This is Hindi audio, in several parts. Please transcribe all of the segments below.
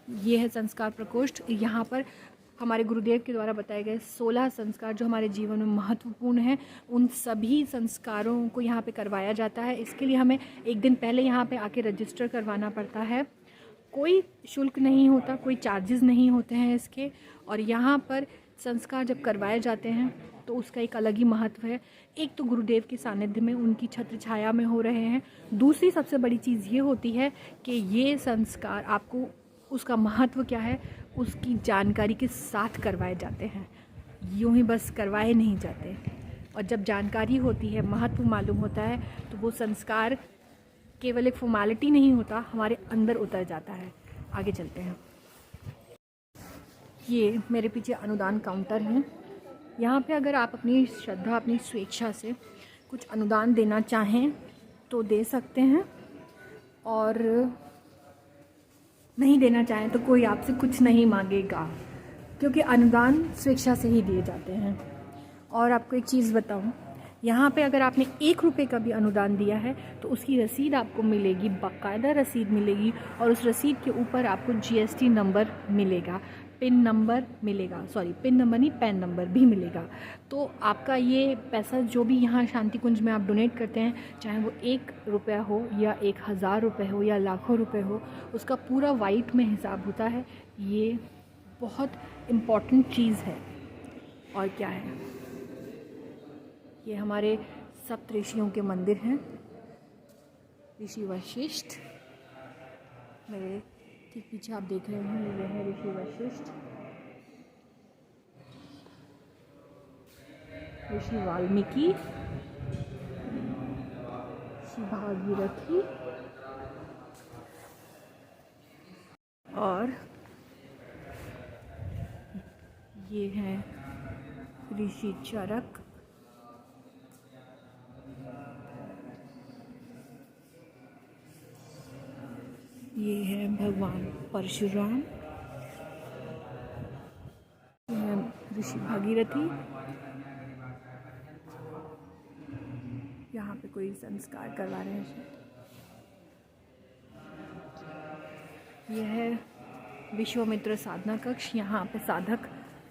ये है संस्कार प्रकोष्ठ। यहाँ पर हमारे गुरुदेव के द्वारा बताए गए 16 संस्कार जो हमारे जीवन में महत्वपूर्ण हैं, उन सभी संस्कारों को यहाँ पे करवाया जाता है। इसके लिए हमें एक दिन पहले यहाँ पे आके रजिस्टर करवाना पड़ता है। कोई शुल्क नहीं होता, कोई चार्जेस नहीं होते हैं इसके। और यहाँ पर संस्कार जब करवाए जाते हैं तो उसका एक अलग ही महत्व है। एक तो गुरुदेव के सानिध्य में, उनकी छत्र छाया में हो रहे हैं। दूसरी सबसे बड़ी चीज़ ये होती है कि ये संस्कार आपको उसका महत्व क्या है उसकी जानकारी के साथ करवाए जाते हैं, यूँ ही बस करवाए नहीं जाते। और जब जानकारी होती है, महत्व मालूम होता है, तो वो संस्कार केवल एक फॉर्मेलिटी नहीं होता, हमारे अंदर उतर जाता है। आगे चलते हैं। ये मेरे पीछे अनुदान काउंटर है। यहाँ पे अगर आप अपनी श्रद्धा, अपनी स्वेच्छा से कुछ अनुदान देना चाहें तो दे सकते हैं, और नहीं देना चाहें तो कोई आपसे कुछ नहीं मांगेगा, क्योंकि अनुदान स्वेच्छा से ही दिए जाते हैं। और आपको एक चीज़ बताऊं, यहाँ पे अगर आपने 1 रुपये का भी अनुदान दिया है तो उसकी रसीद आपको मिलेगी, बाकायदा रसीद मिलेगी, और उस रसीद के ऊपर आपको GST नंबर मिलेगा, पिन नंबर मिलेगा, सॉरी पिन नंबर नहीं, पैन नंबर भी मिलेगा। तो आपका ये पैसा जो भी यहाँ शांति कुंज में आप डोनेट करते हैं, चाहे वो 1 रुपया हो या 1000 रुपये हो या लाखों रुपए हो, उसका पूरा वाइट में हिसाब होता है। ये बहुत इम्पॉर्टेंट चीज़ है। और क्या है, ये हमारे सप्त ऋषियों के मंदिर हैं। ऋषि वशिष्ठ मेरे ठीक पीछे आप देख रहे हैं, ये है ऋषि वशिष्ठ, ऋषि वाल्मीकि, ऋषि भागीरथी, और ये है ऋषि चरक। ये है भगवान परशुराम, ये है ऋषि भागीरथी। यहाँ पे कोई संस्कार करवा रहे हैं। यह है विश्वामित्र साधना कक्ष। यहाँ पे साधक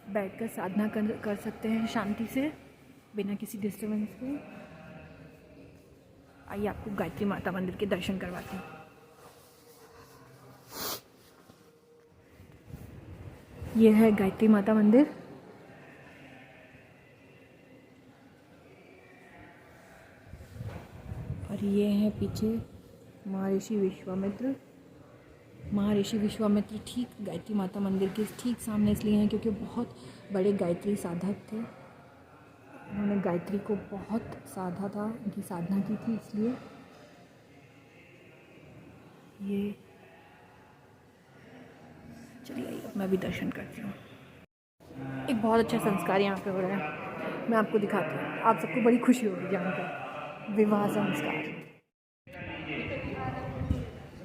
बैठकर साधना कर सकते हैं शांति से, बिना किसी डिस्टर्बेंस के। आइए आपको गायत्री माता मंदिर के दर्शन करवाते हैं। यह है गायत्री माता मंदिर। और ये है पीछे महर्षि विश्वामित्र। महर्षि विश्वामित्र ठीक गायत्री माता मंदिर के ठीक सामने इसलिए हैं क्योंकि बहुत बड़े गायत्री साधक थे। उन्होंने गायत्री को बहुत साधा था, उनकी साधना की थी, इसलिए ये। चलिए अब मैं भी दर्शन करती हूँ। एक बहुत अच्छा संस्कार यहाँ पे हो रहा है, मैं आपको दिखाती हूँ। आप सबको बड़ी खुशी होगी जानकर। विवाह संस्कार।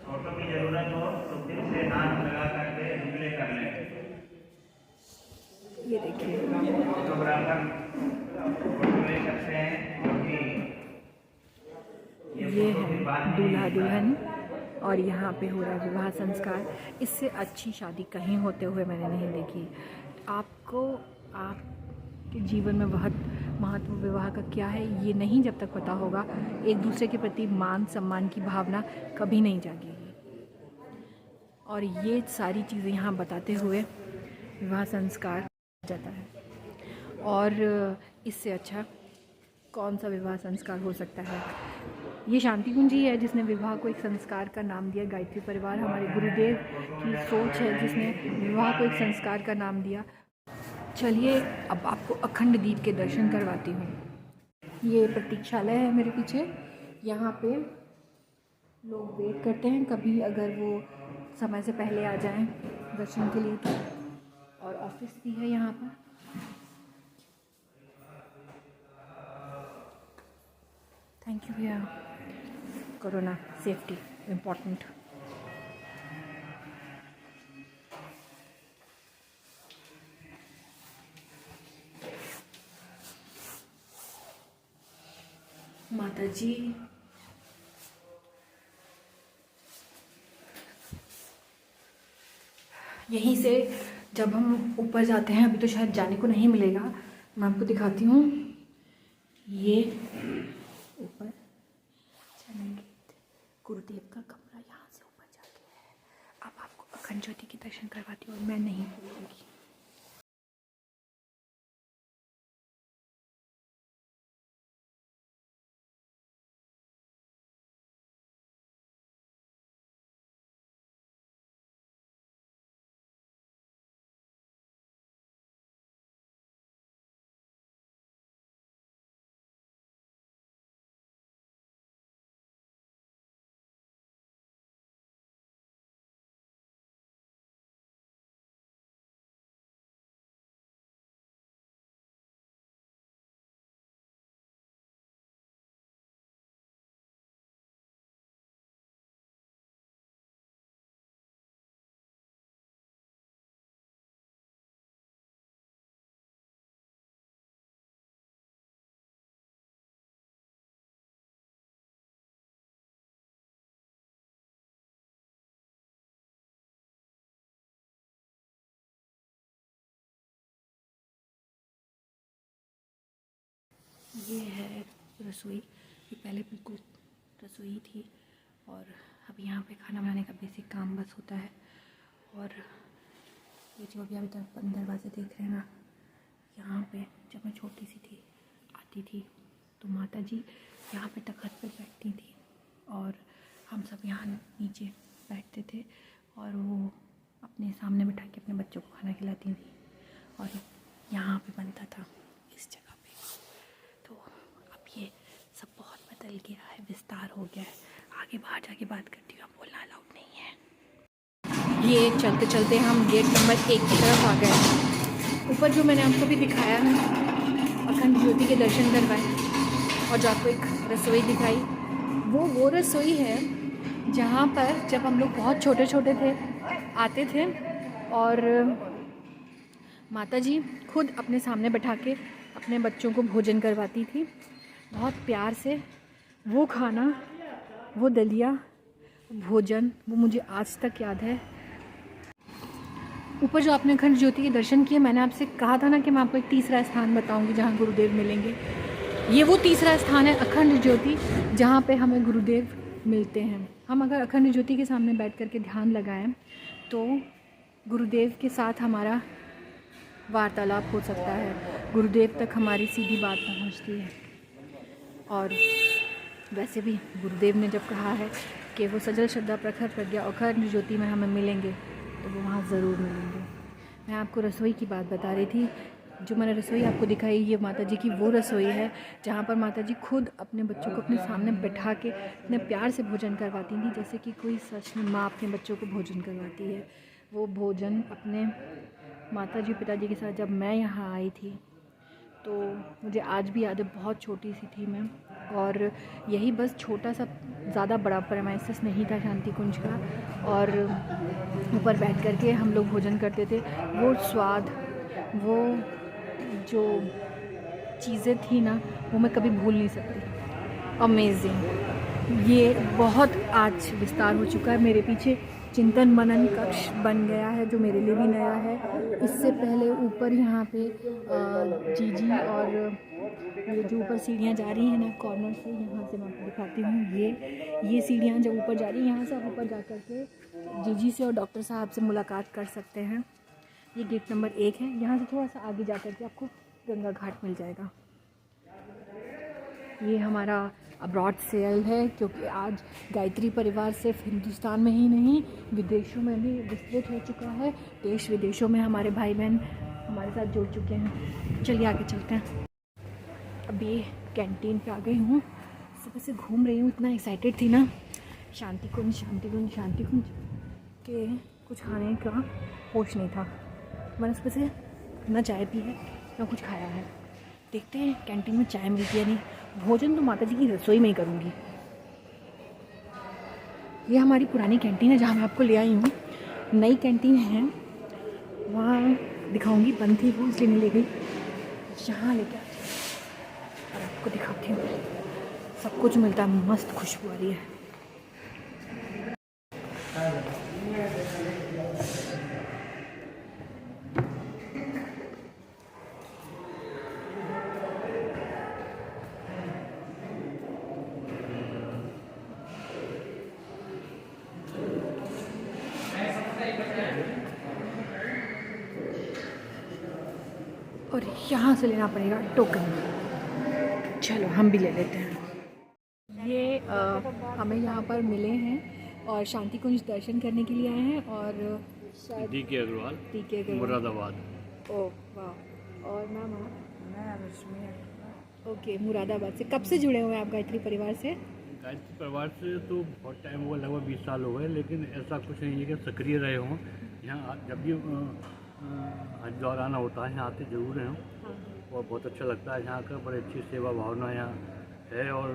फोटो की जरूरत हो तो फिर से हाथ लगा करके उंगली कर लें। ये देखिए, फोटोग्राफर फोटो ले सकते हैं। ये है दूल्हा दुल्हन, और यहाँ पे हो रहा है विवाह संस्कार। इससे अच्छी शादी कहीं होते हुए मैंने नहीं देखी। आपको आपके जीवन में बहुत महत्व विवाह का क्या है ये नहीं जब तक पता होगा, एक दूसरे के प्रति मान सम्मान की भावना कभी नहीं जागेगी। और ये सारी चीज़ें यहाँ बताते हुए विवाह संस्कार जाता है। और इससे अच्छा कौन सा विवाह संस्कार हो सकता है। ये शांति कुंज ही है जिसने विवाह को एक संस्कार का नाम दिया। गायत्री परिवार हमारे गुरुदेव की सोच है जिसने विवाह को एक संस्कार का नाम दिया। चलिए अब आपको अखंड दीप के दर्शन करवाती हूँ। ये प्रतीक्षालय है मेरे पीछे। यहाँ पे लोग वेट करते हैं, कभी अगर वो समय से पहले आ जाएं दर्शन के लिए तो। और ऑफिस भी है यहाँ पर। थैंक यू भैया। Corona safety important. माता जी यहीं से जब हम ऊपर जाते हैं, अभी तो शायद जाने को नहीं मिलेगा, मैं आपको दिखाती हूँ। ये ऊपर चलेंगे, गुरुदेव का कमरा यहाँ से ऊपर जाके है। अब आपको अखंड ज्योति के दर्शन करवाती हूँ और मैं नहीं भूलूंगी। ये है रसोई। ये पहले बिल्कुल रसोई थी और अब यहाँ पे खाना बनाने का बेसिक काम बस होता है। और ये जो अभी तरफ बंद दरवाजे देख रहे हैं ना, यहाँ पे जब मैं छोटी सी थी आती थी तो माता जी यहाँ पे तख़्त पे बैठती थी और हम सब यहाँ नीचे बैठते थे और वो अपने सामने बिठा के अपने बच्चों को खाना खिलाती थी और यहाँ पे बनता था इस जगह पे। तो अब ये सब बहुत बदल गया है, विस्तार हो गया है। आगे बाहर जाके बात करती हूँ, बोलना अलाउड नहीं है। ये चलते चलते हम गेट नंबर 1 की तरफ आ गए। ऊपर जो मैंने आपको भी दिखाया है, अखंड ज्योति के दर्शन करवाए और जो आपको एक रसोई दिखाई, वो रसोई है जहाँ पर जब हम लोग बहुत छोटे छोटे थे आते थे और माता जी खुद अपने सामने बैठा के अपने बच्चों को भोजन करवाती थी, बहुत प्यार से। वो खाना, वो दलिया, भोजन, वो मुझे आज तक याद है। ऊपर जो आपने अखंड ज्योति के दर्शन किए, मैंने आपसे कहा था ना कि मैं आपको एक तीसरा स्थान बताऊंगी जहाँ गुरुदेव मिलेंगे। ये वो तीसरा स्थान है अखंड ज्योति, जहाँ पे हमें गुरुदेव मिलते हैं। हम अगर अखंड ज्योति के सामने बैठ कर के ध्यान लगाएं तो गुरुदेव के साथ हमारा वार्तालाप हो सकता है, गुरुदेव तक हमारी सीधी बात पहुंचती है। और वैसे भी गुरुदेव ने जब कहा है कि वो सजल श्रद्धा प्रखर प्रज्ञा अखंड ज्योति में हमें मिलेंगे, तो वो वहाँ ज़रूर मिलेंगे। मैं आपको रसोई की बात बता रही थी। जो मैंने रसोई आपको दिखाई, ये माता जी की वो रसोई है जहाँ पर माता जी खुद अपने बच्चों को अपने सामने बैठा के इतने प्यार से भोजन करवाती थी, जैसे कि कोई सच में माँ अपने बच्चों को भोजन करवाती है। वो भोजन अपने माता जी पिताजी के साथ जब मैं यहाँ आई थी तो मुझे आज भी याद है, बहुत छोटी सी थी मैं, और यही बस छोटा सा, ज़्यादा बड़ा प्रेमाइसिस नहीं था शांति कुंज का, और ऊपर बैठ कर के हम लोग भोजन करते थे। वो स्वाद, वो जो चीज़ें थी ना, वो मैं कभी भूल नहीं सकती। अमेजिंग। ये बहुत आज विस्तार हो चुका है। मेरे पीछे चिंतन मनन कक्ष बन गया है, जो मेरे लिए भी नया है। इससे पहले ऊपर यहाँ पे जीजी और ये जो ऊपर सीढ़ियाँ जा रही हैं ना कॉर्नर से, यहाँ से मैं आपको दिखाती हूँ। ये सीढ़ियाँ जब ऊपर जा रही हैं, यहाँ से आप ऊपर जा कर के जीजी से और डॉक्टर साहब से मुलाकात कर सकते हैं। ये गेट नंबर 1 है। यहाँ से थोड़ा सा आगे जा कर के आपको गंगा घाट मिल जाएगा। ये हमारा अब्रॉड सेल है, क्योंकि आज गायत्री परिवार सिर्फ हिंदुस्तान में ही नहीं, विदेशों में भी विस्तृत हो चुका है। देश विदेशों में हमारे भाई बहन हमारे साथ जुड़ चुके हैं। चलिए आगे चलते हैं। अभी कैंटीन पे आ गई हूँ। सुबह से घूम रही हूँ, इतना एक्साइटेड थी ना, शांति कुंज शांति कुंज शांति कुंज के कुछ खाने का होश नहीं था। मैंने सुबह से ना चाय पी है ना कुछ खाया है। देखते हैं कैंटीन में चाय मिलती है नहीं। भोजन तो माता जी की रसोई में ही करूँगी। ये हमारी पुरानी कैंटीन है जहाँ मैं आपको ले आई हूँ। नई कैंटीन है वहाँ दिखाऊंगी, बंद थी वो इसलिए नहीं ले गई। यहाँ लेके और आपको दिखाती हूँ। सब कुछ मिलता है, मस्त खुशबू आ रही है। और यहाँ से लेना पड़ेगा टोकन। चलो हम भी ले लेते हैं। ये हमें यहाँ पर मिले हैं और शांति कुंज दर्शन करने के लिए आए हैं। और DK अग्रवाल, DK मुरादाबाद। ओह वाह। और मैम मैं रश्मि। ओके, मुरादाबाद से। कब से जुड़े हुए हैं आप गायत्री परिवार से? गायत्री परिवार से तो बहुत टाइम हुआ, लगभग 20 साल हो गए, लेकिन ऐसा कुछ नहीं है कि सक्रिय रहे हों। यहाँ जब भी हरिद्वार आना होता है यहाँ आते जरूर हैं और बहुत अच्छा लगता है यहाँ का। बड़ी अच्छी सेवा भावना यहाँ है और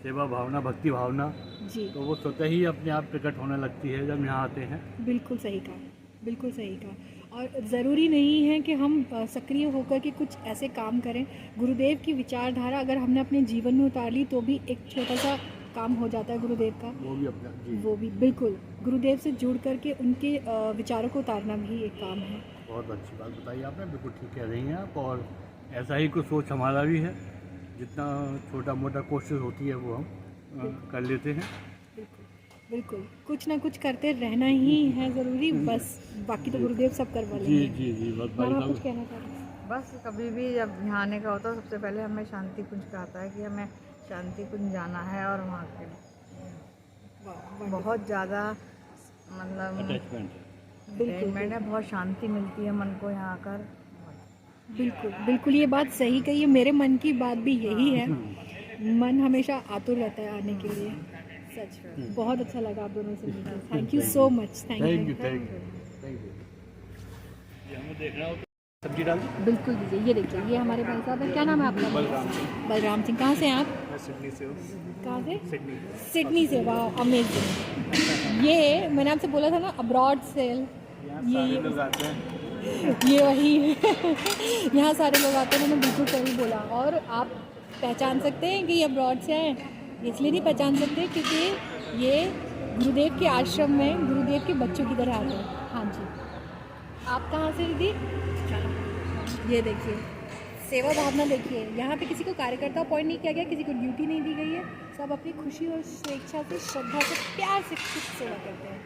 सेवा भावना, भक्ति भावना जी, तो वो स्वतः ही अपने आप प्रकट होने लगती है जब यहाँ आते हैं। बिल्कुल सही कहा, बिल्कुल सही कहा। और ज़रूरी नहीं है कि हम सक्रिय होकर के कुछ ऐसे काम करें। गुरुदेव की विचारधारा अगर हमने अपने जीवन में उतार ली तो भी एक छोटा सा काम हो जाता है गुरुदेव का। वो भी अपना जी, वो भी बिल्कुल गुरुदेव से जुड़ करके उनके विचारों को उतारना भी एक काम है। बहुत अच्छी बात बताई आपने, बिल्कुल ठीक कह रही हैं आप। और ऐसा ही कुछ सोच हमारा भी है, जितना छोटा मोटा कोशिश होती है वो हम कर लेते हैं। बिल्कुल बिल्कुल, कुछ ना कुछ करते रहना ही है ज़रूरी, बस बाकी तो गुरुदेव सब करवा जी लेंगे। जी जी, बहुत मैम, आप भाई कुछ कहना चाह रहे हैं? बस कभी भी जब यहाँ आने का होता है सबसे पहले हमें शांति कुंज का आता है कि हमें शांति कुंज जाना है। और वहाँ के वाह, बहुत ज़्यादा मतलब अटैचमेंट है। बिल्कुल अटैचमेंट है, बहुत शांति मिलती है मन को यहाँ आकर। बिल्कुल बिल्कुल, ये बात सही कही है। मेरे मन की बात भी यही है। मन हमेशा आतुर रहता है आने के लिए। सच में बहुत अच्छा लगा आप दोनों से मिलकर। Thank you so much. Thank you thank you thank you. ये हमें देखना हो तो सब्जी डाल दो। बिल्कुल दीजिए। ये देखिए, ये हमारे भाई साहब हैं। क्या नाम है आपका? बलराम सिंह। बलराम सिंह। कहाँ से हैं आप? मैं सिडनी से हूँ। कहाँ से? सिडनी। सिडनी से। वाह, अमेजिंग। ये मैंने आपसे बोला था ना अब्रॉड सेल, सारे लोग आते हैं। ये वही है। यहाँ सारे लोग आते हैं, मैंने बिल्कुल सही बोला। और आप पहचान सकते हैं कि ये अब्रॉड से हैं। इसलिए नहीं पहचान सकते क्योंकि ये गुरुदेव के आश्रम में गुरुदेव के बच्चों की तरह आते हैं। हाँ जी। आप कहाँ से दीदी? ये देखिए, सेवा भावना देखिए। यहाँ पे किसी को कार्यकर्ता अपॉइंट नहीं किया गया, किसी को ड्यूटी नहीं दी गई है। सब अपनी खुशी और स्वेच्छा से, श्रद्धा से, प्यार से खुद सेवा करते हैं।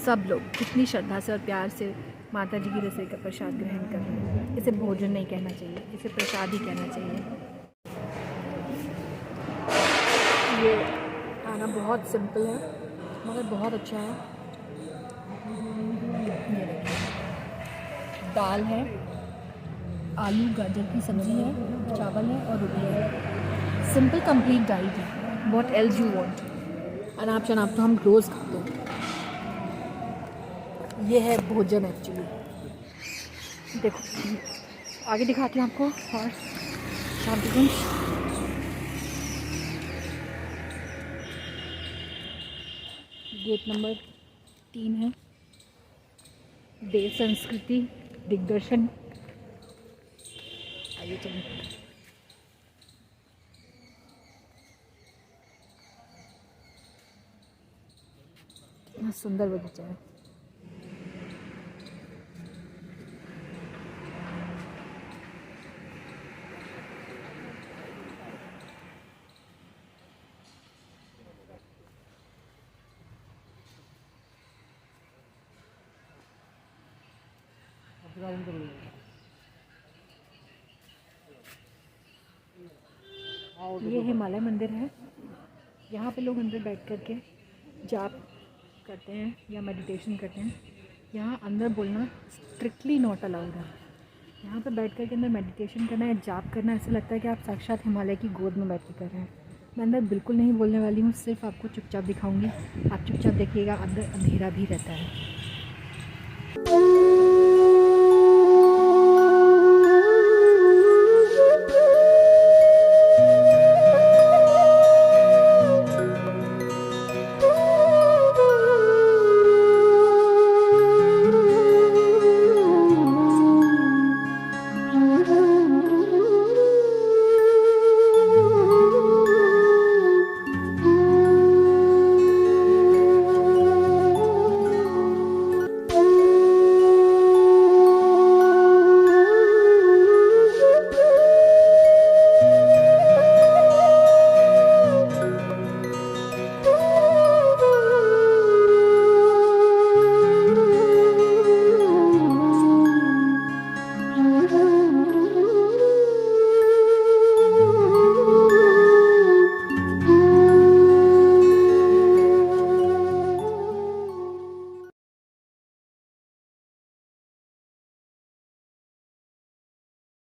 सब लोग कितनी श्रद्धा से और प्यार से माता जी की रसोई का प्रसाद ग्रहण कर रहे हैं। इसे भोजन नहीं कहना चाहिए, इसे प्रसाद ही कहना चाहिए। ये खाना बहुत सिंपल है मगर बहुत अच्छा है। ये देखिए, दाल है, आलू गाजर की सब्ज़ी है, चावल है और रोटी है। सिंपल कंप्लीट डाइट है। What else you want. अनाप शनाप तो हम रोज़ खाते हैं। ये है भोजन एक्चुअली। देखो आगे दिखाती हूँ आपको। और शांति कुंज, गेट नंबर 3 है। देव संस्कृति दिग्दर्शन। आइए चलिए। कितना सुंदर बगीचा है। ये हिमालय मंदिर है। यहाँ पे लोग अंदर बैठ कर के जाप करते हैं या मेडिटेशन करते हैं। यहाँ अंदर बोलना स्ट्रिक्टली नॉट अलाउड है। यहाँ पे बैठ कर के अंदर मेडिटेशन करना या जाप करना, ऐसा लगता है कि आप साक्षात हिमालय की गोद में बैठ के कर रहे हैं। मैं अंदर बिल्कुल नहीं बोलने वाली हूँ, सिर्फ आपको चुपचाप दिखाऊंगी। आप चुपचाप देखिएगा, अंदर अंधेरा भी रहता है।